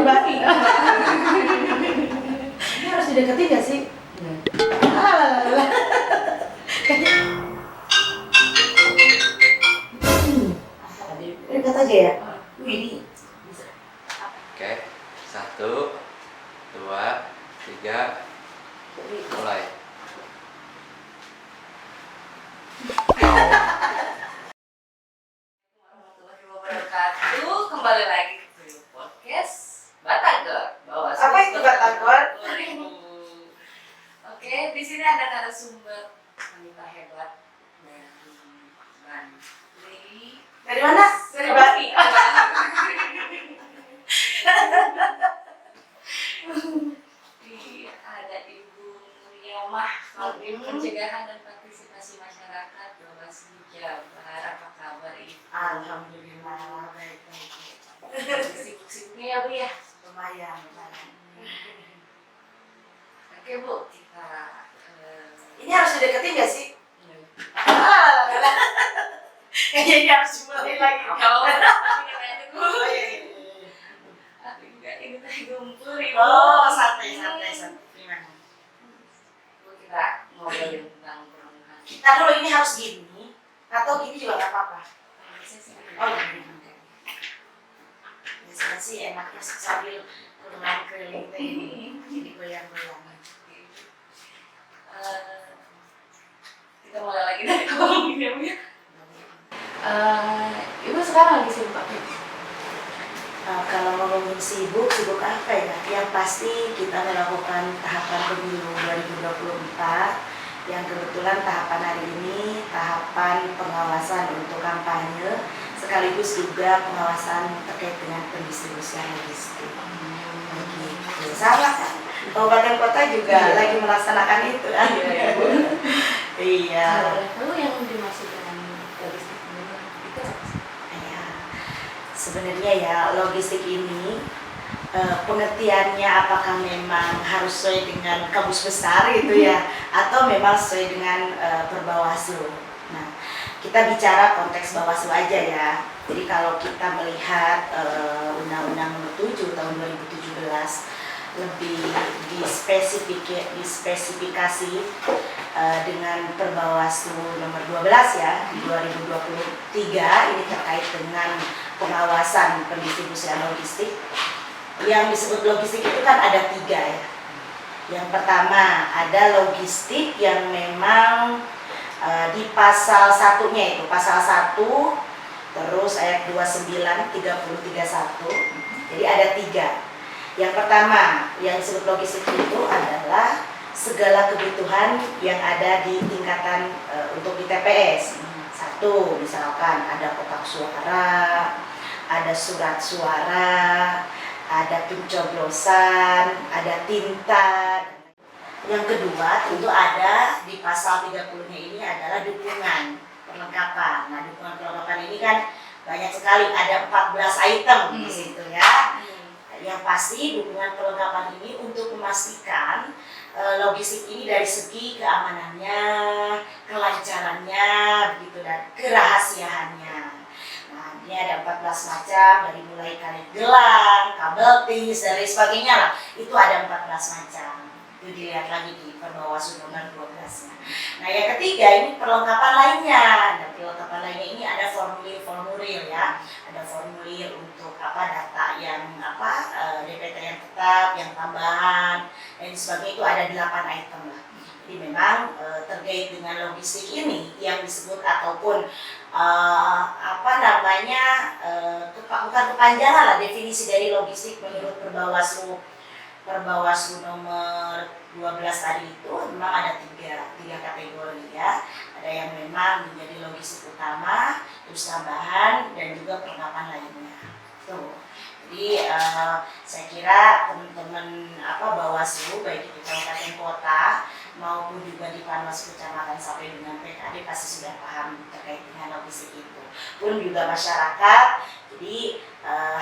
pribadi. Ini harus dideketin gak sih? Alah. Dekat aja ya. Ini. Oke, 1, 2, 3, mulai. Warahmatullahi wabarakatuh. Kembali lagi ke podcast Batagor. Apa itu Batagor? Oke, di sini ada narasumber wanita hebat Dari mana? Dari Bali. Ada Ibu Muriamah, Kalbim Pencegahan dan Partisipasi Masyarakat Bawaslu Jabar. Apa kabar Ibu? Alhamdulillah, baik-baik. Sibuk-sibuknya ya Bu ya? Lumayan. Oke Bu, kita Ini harus dideketin gak sih? Alah. Kayaknya ini harus dimulai lagi. kalau Oh, iya. enggak, ini teh gumpul Ibu. Oh, santai. Gimana? Bu, kita ngobrolin tentang perempuan. Ntar dulu, ini harus gini atau gini juga gak apa-apa. Oh, iya. Biasanya sih enaknya sambil keliling teh ini jadi goyang-goyang. Kita mulai lagi dari awal ya Bu ya. Ibu sekarang lagi sibuk apa? Kalau ngomongin sibuk apa ya? Yang pasti kita melakukan tahapan pemilu 2024 yang kebetulan tahapan hari ini tahapan pengawasan untuk kampanye sekaligus juga pengawasan terkait dengan pendistribusian logistik. Begitu. Sama kan? Kabupaten kota juga lagi melaksanakan itu kan? Iya. Lalu yang dimaksud dengan logistik itu apa sih? Ya, sebenarnya ya logistik ini pengertiannya apakah memang harus sesuai dengan kamus besar gitu ya atau memang sesuai dengan perbawaslu. Nah, kita bicara konteks Bawaslu aja ya. Jadi kalau kita melihat Undang-Undang Nomor 7 tahun 2017 lebih dispesifikasi dengan Perbawaslu nomor 12 ya di 2023 ini terkait dengan pengawasan pendistribusian logistik. Yang disebut logistik itu kan ada 3 ya. Yang pertama ada logistik yang memang di pasal 1-nya itu pasal 1 terus ayat 29 30 31. Jadi ada 3. Yang pertama yang disebut logistik itu adalah segala kebutuhan yang ada di tingkatan untuk di TPS. 1, misalkan ada kotak suara, ada surat suara, ada pencoblosan, ada tinta. Yang kedua tentu ada di pasal 30-nya ini adalah dukungan perlengkapan. Nah, dukungan perlengkapan ini kan banyak sekali, ada 14 item di situ ya. Yang pasti dukungan perlengkapan ini untuk memastikan logistik ini dari segi keamanannya, kelancarannya, begitu dan kerahasiaannya. Nah, ini ada 14 macam dari mulai karet gelang, kabel tis dan lain sebagainya lah. Itu ada 14 macam. Itu dilihat lagi di Perbawaslu nomor 12-nya. Nah, yang ketiga ini perlengkapan lainnya. Dan perlengkapan lainnya ini ada formulir ya. Ada formulir untuk data yang DPT yang tetap, yang tambahan dan sebagainya itu ada 8 item lah. Jadi memang terkait dengan logistik ini yang disebut ataupun bukan kepanjangan lah definisi dari logistik menurut Perbawaslu nomor 12 tadi itu memang ada tiga kategori ya. Ada yang memang menjadi logistik utama, terus tambahan dan juga perlengkapan lainnya. Tuh. Jadi saya kira teman-teman Bawaslu baik di kabupaten kota maupun juga di Panwaslu kecamatan sampai dengan PKD pasti sudah paham terkait dengan logistik itu. Pun juga masyarakat, jadi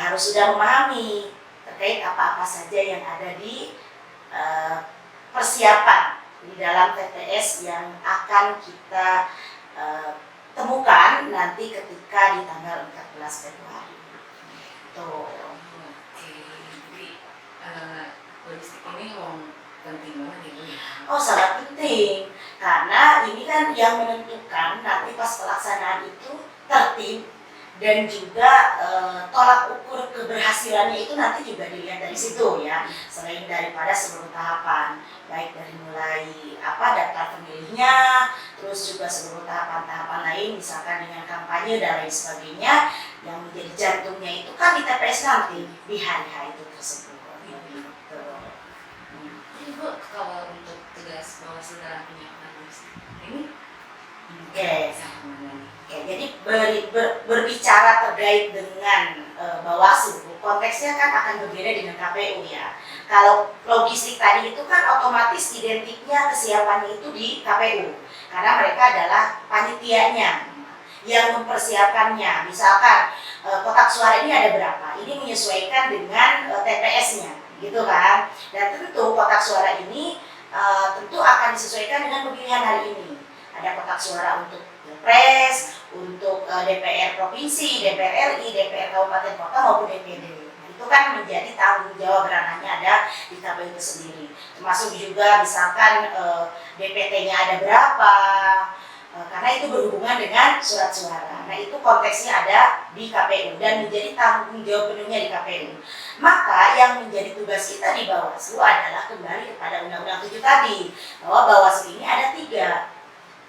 harus sudah memahami terkait apa-apa saja yang ada di persiapan di dalam TPS yang akan kita temukan nanti ketika di tanggal 14 Februari. Tuh. Oke, jadi logistik ini memang penting banget ya Bu ya. Oh, sangat penting. Karena ini kan yang menentukan nanti pas pelaksanaan itu tertib dan juga tolak ukur keberhasilannya itu nanti juga dilihat dari situ ya. Selain daripada seluruh tahapan, baik dari mulai daftar pemilihnya, terus juga seluruh tahapan-tahapan lain, misalkan dengan kampanye dan lain sebagainya, yang menjadi jantungnya itu kan di TPS nanti di hari-hari itu tersebut. Gitu. Jadi Bu, kalau untuk tugas Bawaslu dalam penyiapan logistik ini Oke. sama dengan Oke, jadi berbicara terkait dengan Bawaslu, konteksnya kan akan berbeda dengan KPU ya. Kalau logistik tadi itu kan otomatis identiknya kesiapannya itu di KPU, karena mereka adalah panitianya yang mempersiapkannya. Misalkan kotak suara ini ada berapa, ini menyesuaikan dengan TPS-nya, gitu kan. Dan tentu kotak suara ini tentu akan disesuaikan dengan pemilihan hari ini. Ada kotak suara untuk Pilpres, untuk DPR Provinsi, DPR RI, DPR Kabupaten Kota maupun DPD. Itu kan menjadi tanggung jawab ranahnya ada di KPU itu sendiri. Termasuk juga misalkan DPT-nya ada berapa, karena itu berhubungan dengan surat suara. Nah itu konteksnya ada di KPU dan menjadi tanggung jawab penuhnya di KPU. Maka yang menjadi tugas kita di Bawaslu adalah kembali kepada Undang-Undang 7 tadi, bahwa Bawaslu ini ada 3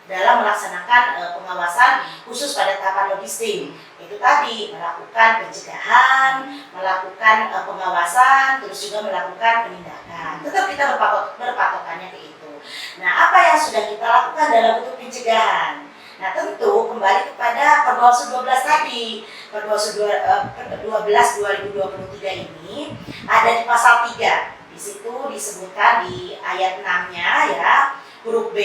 dalam melaksanakan pengawasan khusus pada tahapan logistik. Itu tadi melakukan pencegahan, melakukan pengawasan, terus juga melakukan penindakan. Tetap kita berpatokannya ke itu. Nah, apa yang sudah kita lakukan dalam bentuk pencegahan? Nah, tentu kembali kepada Perbawaslu 12 tadi. Perbawaslu 12 2023 ini ada di pasal 3. Di situ disebutkan di ayat 6-nya ya, huruf B,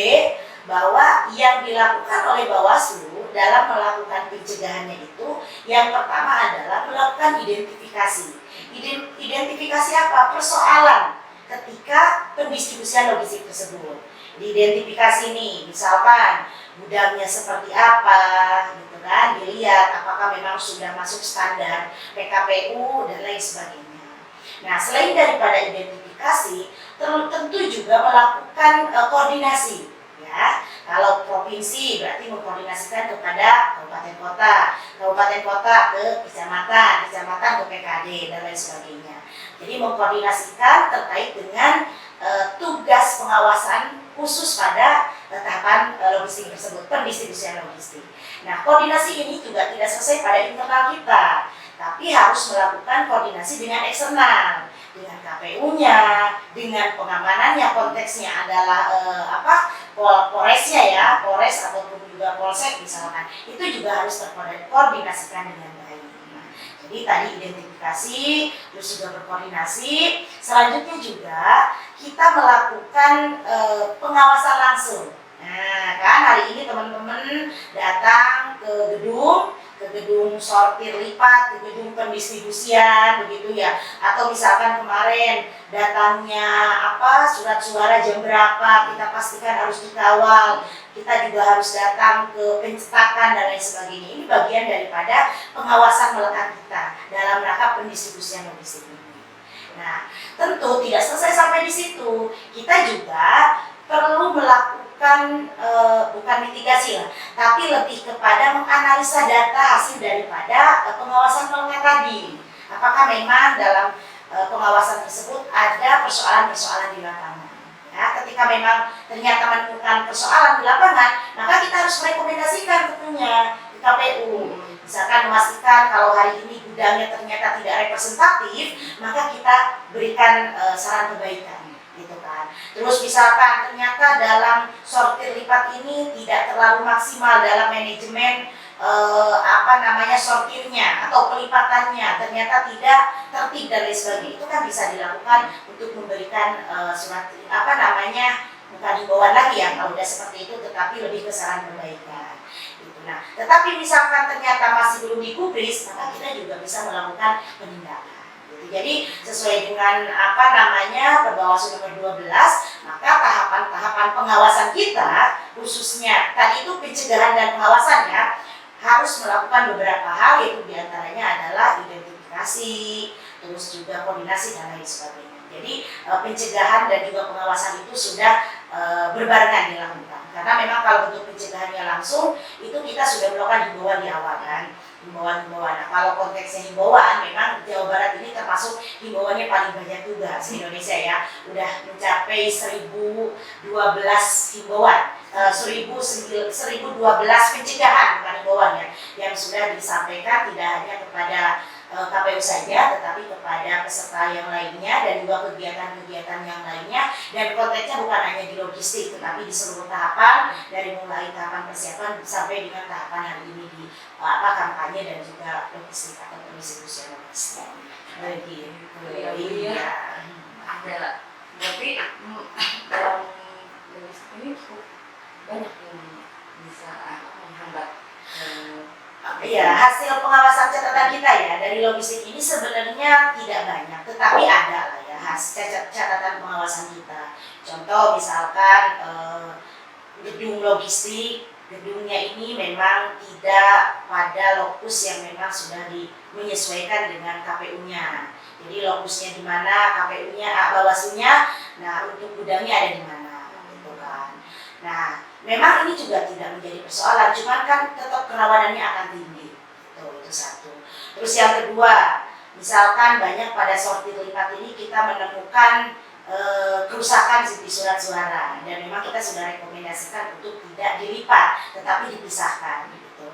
bahwa yang dilakukan oleh Bawaslu dalam melakukan pencegahannya itu yang pertama adalah melakukan identifikasi. Identifikasi apa? Persoalan ketika pendistribusian logistik tersebut. Diidentifikasi nih, misalkan gudangnya seperti apa, gitu kan, dilihat apakah memang sudah masuk standar PKPU dan lain sebagainya. Nah, selain daripada identifikasi, tentu juga melakukan koordinasi. Ya, kalau provinsi berarti mengkoordinasikan kepada kabupaten kota ke kecamatan ke PKD dan lain sebagainya. Jadi mengkoordinasikan terkait dengan tugas pengawasan khusus pada tahapan logistik tersebut, pendistribusian logistik. Nah, koordinasi ini juga tidak selesai pada internal kita, tapi harus melakukan koordinasi dengan eksternal, dengan KPU-nya, dengan pengamanannya, konteksnya adalah Polresnya ya, Polres ataupun juga Polsek misalkan, itu juga harus terkoordinasikan dengan baik. Nah, jadi tadi identifikasi, terus juga berkoordinasi. Selanjutnya juga kita melakukan pengawasan langsung. Nah, kan hari ini teman-teman datang ke gedung sortir lipat, ke gedung pendistribusian begitu ya, atau misalkan kemarin datangnya surat suara jam berapa, kita pastikan harus dikawal, kita juga harus datang ke pencetakan dan lain sebagainya. Ini bagian daripada pengawasan melekat kita dalam rangka pendistribusian logistik ini. Nah, tentu tidak selesai sampai di situ, kita juga perlu melakukan bukan mitigasi lah, tapi lebih kepada menganalisa data hasil daripada pengawasan melekat tadi. Apakah memang dalam pengawasan tersebut ada persoalan-persoalan di lapangan? Ya, ketika memang ternyata menemukan persoalan di lapangan, maka kita harus merekomendasikan tentunya di KPU. Misalkan memastikan kalau hari ini gudangnya ternyata tidak representatif, maka kita berikan saran perbaikan. Gitu kan. Terus misalkan ternyata dalam sortir lipat ini tidak terlalu maksimal dalam manajemen sortirnya atau pelipatannya, ternyata tidak tertib dan lain sebagainya, itu kan bisa dilakukan untuk memberikan surat bukan himbauan lagi ya kalau udah seperti itu, tetapi lebih ke saran perbaikan. Gitu. Nah, tetapi misalkan ternyata masih belum digubris, maka kita juga bisa melakukan penindakan. Jadi sesuai dengan Perbawaslu nomor 12, maka tahapan-tahapan pengawasan kita khususnya tadi itu pencegahan dan pengawasan ya, harus melakukan beberapa hal, yaitu diantaranya adalah identifikasi, terus juga koordinasi dan lain sebagainya. Jadi pencegahan dan juga pengawasan itu sudah berbarengan dilakukan. Karena memang kalau bentuk pencegahannya langsung itu kita sudah melakukan himbauan di awal kan, himbauan. Nah, kalau konteksnya himbauan, memang Jawa Barat ini termasuk himbauannya paling banyak juga se Indonesia ya, udah mencapai 1012 himbauan. 1012 pencegahan bukan himbauan ya, yang sudah disampaikan tidak hanya kepada KPU saja, tetapi kepada peserta yang lainnya dan juga kegiatan-kegiatan yang lainnya, dan konteksnya bukan hanya di logistik tetapi di seluruh tahapan, dari mulai tahapan persiapan sampai dengan tahapan hari ini di kampanye dan juga logistik atau pendistribusian logistik. Begitu. Iya. Ada, tapi dalam logistik ini cukup banyak yang bisa menghambat. Iya, hasil pengawasan catatan kita ya dari logistik ini sebenarnya tidak banyak, tetapi ada lah ya catatan pengawasan kita. Contoh misalkan gedung logistik, gedungnya ini memang tidak pada lokus yang memang sudah menyesuaikan dengan KPU-nya. Jadi lokusnya di mana, KPU-nya, Bawaslu-nya, nah untuk gudangnya ada di mana, gitu kan. Nah, memang ini juga tidak menjadi persoalan, cuman kan tetap kerawanannya akan tinggi. Itu satu. Terus yang kedua, misalkan banyak pada sortir lipat ini kita menemukan kerusakan di surat suara, dan memang kita sudah rekomendasikan untuk tidak dilipat, tetapi dipisahkan. Gitu.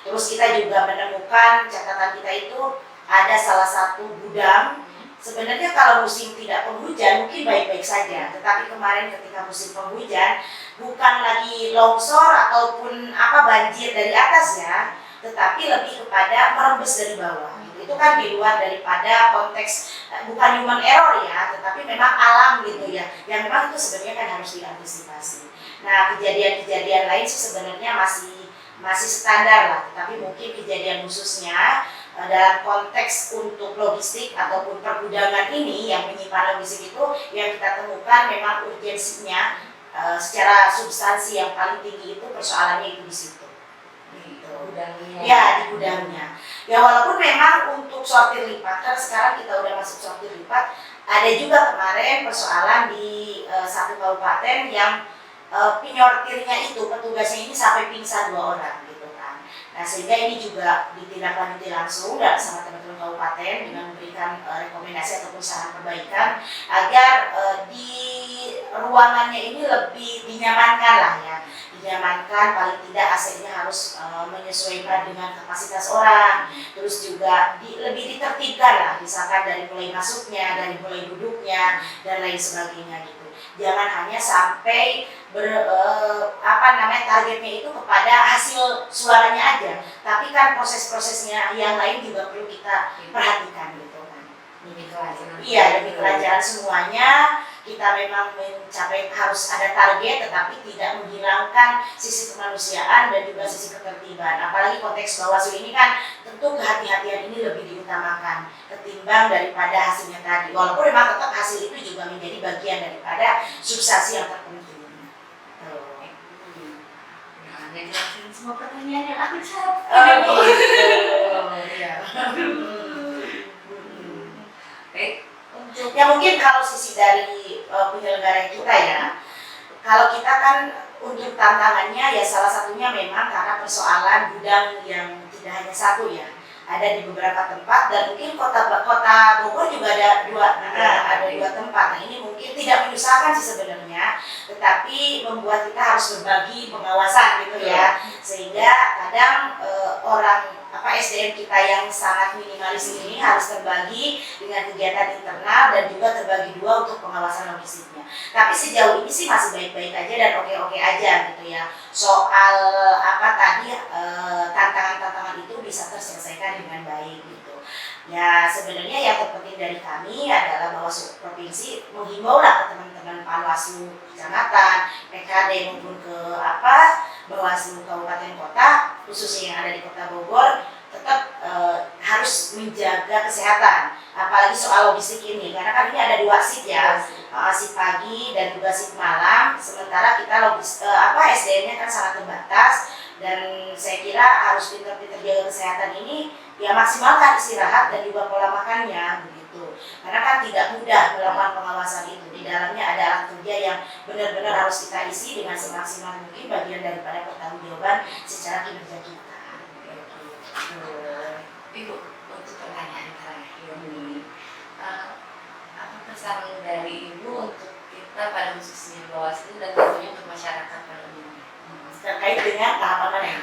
Terus kita juga menemukan catatan kita itu ada salah satu gudang. Sebenarnya kalau musim tidak penghujan mungkin baik-baik saja, tetapi kemarin ketika musim penghujan bukan lagi longsor ataupun banjir dari atas ya, tetapi lebih kepada merembes dari bawah. Itu kan di luar daripada konteks bukan human error ya, tetapi memang alam gitu ya, yang memang itu sebenarnya kan harus diantisipasi. Nah, kejadian-kejadian lain sih sebenarnya masih standar lah, tetapi mungkin kejadian khususnya dalam konteks untuk logistik ataupun pergudangan ini yang menyimpan logistik itu yang kita temukan memang urgensinya secara substansi yang paling tinggi itu persoalannya itu di situ. Gitu. Ya, di gudangnya. Ya walaupun memang untuk sortir lipat, kan sekarang kita udah masuk sortir lipat, ada juga kemarin persoalan di satu kabupaten yang penyortirnya itu petugasnya ini sampai pingsan 2 orang. Nah, sehingga ini juga ditindaklanjuti langsung sama teman-teman kabupaten dengan memberikan rekomendasi ataupun saran perbaikan agar di ruangannya ini lebih dinyamankan lah ya, dinyamankan, paling tidak AC-nya harus menyesuaikan dengan kapasitas orang, terus juga lebih ditertibkan lah, misalkan dari mulai masuknya, dari mulai duduknya dan lain sebagainya gitu. Jangan hanya sampai targetnya itu kepada hasil suaranya aja, tapi kan proses-prosesnya yang lain juga perlu kita perhatikan gitu kan. Iya, demi kelancaran semuanya kita memang mencapai harus ada target, tetapi tidak menghilangkan sisi kemanusiaan dan juga sisi ketertiban. Apalagi konteks Bawaslu ini kan tentu kehati-hatian ini lebih diutamakan ketimbang daripada hasilnya tadi. Walaupun memang tetap hasil itu juga menjadi bagian daripada substansi yang terpenting. Jelasin semua pertanyaan yang aku jawab. Ya mungkin kalau sisi dari penyelenggara kita ya, kalau kita kan untuk tantangannya ya salah satunya memang karena persoalan gudang yang tidak hanya satu ya, ada di beberapa tempat, dan mungkin kota Bogor juga ada dua tempat. Nah ini mungkin tidak menyusahkan sih sebenarnya, tetapi membuat kita harus berbagi pengawasan gitu ya, sehingga kadang SDM kita yang sangat minimalis ini harus terbagi dengan kegiatan internal dan juga terbagi 2 untuk pengawasan logistiknya. Tapi sejauh ini sih masih baik-baik aja dan oke-oke aja gitu ya. Soal tantangan-tantangan itu bisa terselesaikan dengan baik gitu. Ya sebenarnya yang terpenting dari kami adalah Bawaslu Provinsi menghimbau lah ke teman-teman Panwaslu Kecamatan, PKD maupun ke Bawaslu Kabupaten Kota, khususnya yang ada di Kota Bogor, tetap harus menjaga kesehatan, apalagi soal logistik ini, karena kan ini ada 2 shift ya, shift pagi dan juga shift malam, sementara kita SDM-nya kan sangat terbatas, dan saya kira harus pintar-pintar jaga kesehatan ini, ya maksimalkan istirahat dan juga pola makannya begitu. Karena kan tidak mudah melakukan pengawasan itu. Di dalamnya ada alat kerja yang benar-benar harus kita isi dengan semaksimal mungkin bagian daripada pertanggungjawaban secara kinerja kita. Ibu, untuk pertanyaan terakhir nih, apa pesan dari Ibu untuk kita pada khususnya Bawaslu dan tentunya untuk masyarakat pada umumnya? Terkait dengan tahapan mana?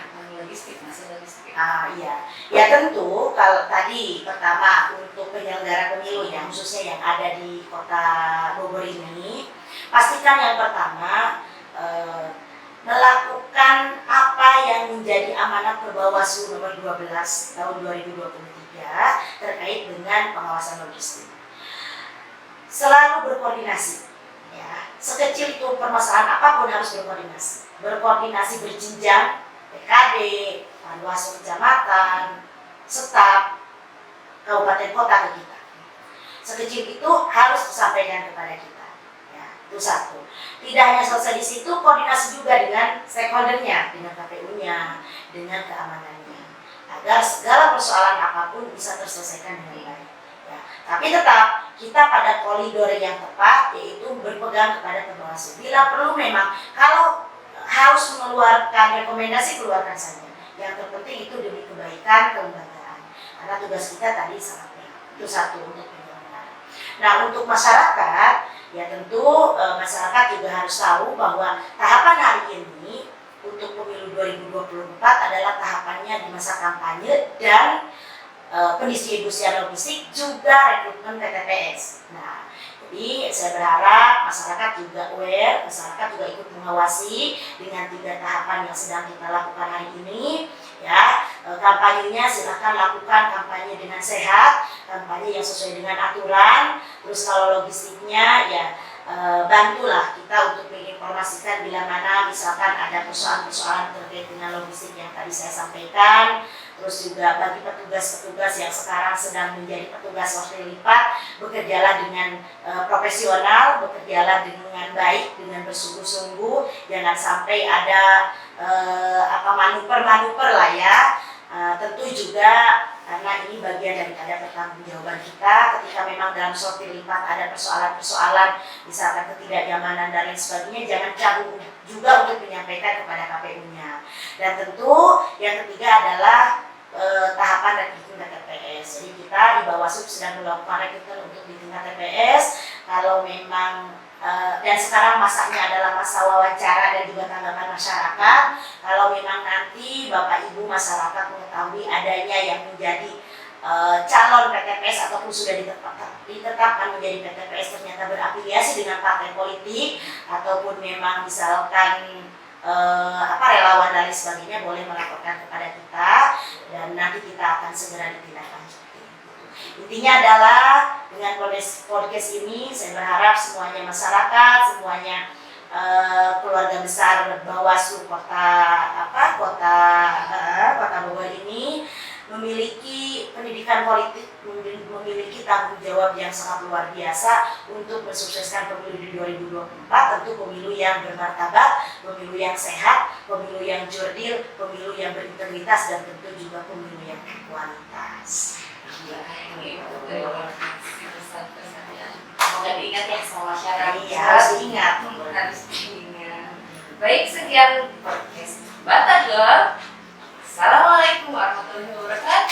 Logistik, masih logistik. Iya, ya tentu kalau tadi pertama untuk penyelenggara pemilu yang khususnya yang ada di Kota Bogor ini, pastikan yang pertama melakukan apa yang menjadi amanat Perbawaslu nomor 12 tahun 2023 terkait dengan pengawasan logistik. Selalu berkoordinasi, ya. Sekecil itu permasalahan apapun harus berkoordinasi. Berkoordinasi berjenjang, PKD, Panwaslu kecamatan, staf, kabupaten kota ke kita. Sekecil itu harus disampaikan kepada kita. Ya, itu satu. Tidak hanya selesai di situ, koordinasi juga dengan stakeholdernya, dengan KPU-nya, dengan keamanannya, agar segala persoalan apapun bisa terselesaikan dengan baik. Ya, tapi tetap kita pada koridor yang tepat, yaitu berpegang kepada Perbawaslu. Bila perlu memang, kalau harus mengeluarkan rekomendasi, keluarkan saja. Yang terpenting itu demi kebaikan kelembagaan. Karena tugas kita tadi sangat banyak. Itu satu untuk penyelenggaraan. Nah, untuk masyarakat, ya tentu masyarakat juga harus tahu bahwa tahapan hari ini untuk pemilu 2024 adalah tahapannya di masa kampanye dan pendistribusian logistik juga rekrutmen PTPS. Nah, jadi saya berharap masyarakat juga aware, masyarakat juga ikut mengawasi dengan 3 tahapan yang sedang kita lakukan hari ini. Ya, kampanyenya silakan lakukan kampanye dengan sehat, kampanye yang sesuai dengan aturan. Terus kalau logistiknya ya bantulah kita untuk menginformasikan bila mana misalkan ada persoalan-persoalan terkait dengan logistik yang tadi saya sampaikan. Terus juga bagi petugas-petugas yang sekarang sedang menjadi petugas waktu lipat, bekerjalah dengan profesional, bekerjalah dengan baik, dengan bersungguh-sungguh, jangan sampai ada manuver-manuver lah ya. Tentu juga karena ini bagian daripada pertanggungjawaban kita ketika memang dalam sortir lipat ada persoalan-persoalan misalkan ketidaknyamanan dan lain sebagainya, jangan cabut juga untuk menyampaikan kepada KPU-nya. Dan tentu yang ketiga adalah tahapan rekrutmen TPS. Jadi kita di Bawaslu sedang melakukan rekrutmen untuk di tingkat TPS. Kalau memang dan sekarang masanya adalah masa wawancara dan juga tanggapan masyarakat. Kalau memang nanti Bapak Ibu masyarakat mengetahui adanya yang menjadi calon PTPS ataupun sudah ditetapkan menjadi PTPS ternyata berafiliasi dengan partai politik ataupun memang misalkan relawan dan lain sebagainya, boleh melaporkan kepada kita dan nanti kita akan segera ditindaklanjuti. Intinya adalah dengan podcast ini saya berharap semuanya masyarakat, semuanya keluarga besar Bawaslu Kota Bogor ini memiliki pendidikan politik, memiliki tanggung jawab yang sangat luar biasa untuk mensukseskan pemilu di 2024, tentu pemilu yang bermartabat, pemilu yang sehat, pemilu yang jurdil, pemilu yang berintegritas, dan tentu juga pemilu yang berkualitas. Semoga diingat ya sama masyarakat. Iya, harus diingat. Harus diingat. Baik, sekian podcast Batagor. Assalamualaikum warahmatullahi wabarakatuh.